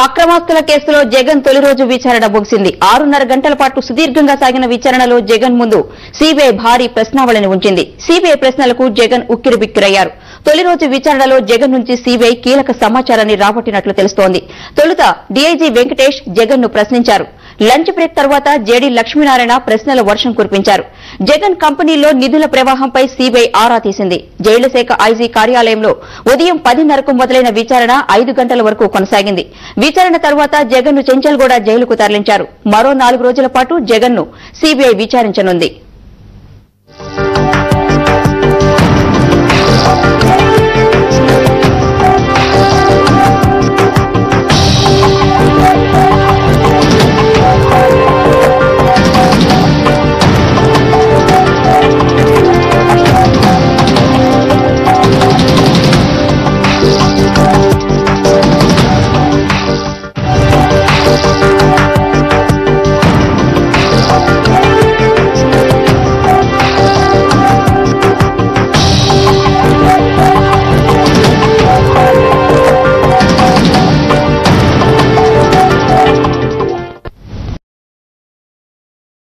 అక్రమాస్తుల కేసులో జగన్ తొలి రోజు విచారణ ముగిసింది. 6.5 గంటల పాటు సుదీర్ఘంగా సాగిన విచారణలో జగన్ ముందు సీబీఐ భారీ ప్రశ్నావళిని ఉంచింది. సీబీఐ ప్రశ్నలకు జగన్ ఉక్కిరిబిక్కిరయ్యారు. తొలి రోజు విచారణలో జగన్ నుంచి సీబీఐ కీలక సమాచారాన్ని రాబట్టినట్లు తెలుస్తోంది. తొలుత డీఐజీ వెంకటేష్ జగన్ ను ప్రశ్నించారు. లంచ్ బ్రేక్ తర్వాత జేడీ లక్ష్మీనారాయణ ప్రశ్నల వర్షం కురిపించారు. జగన్ కంపెనీలో నిధుల ప్రవాహంపై సీబీఐ ఆరా తీసింది. జైళ్ల శాఖ ఐజీ కార్యాలయంలో ఉదయం 10:30కు మొదలైన విచారణ 5 గంటల వరకు కొనసాగింది. విచారణ తర్వాత జగన్ ను చెంచల్గూడ జైలుకు తరలించారు. మరో 4 రోజుల పాటు జగన్ ను సీబీఐ విచారించనుంది.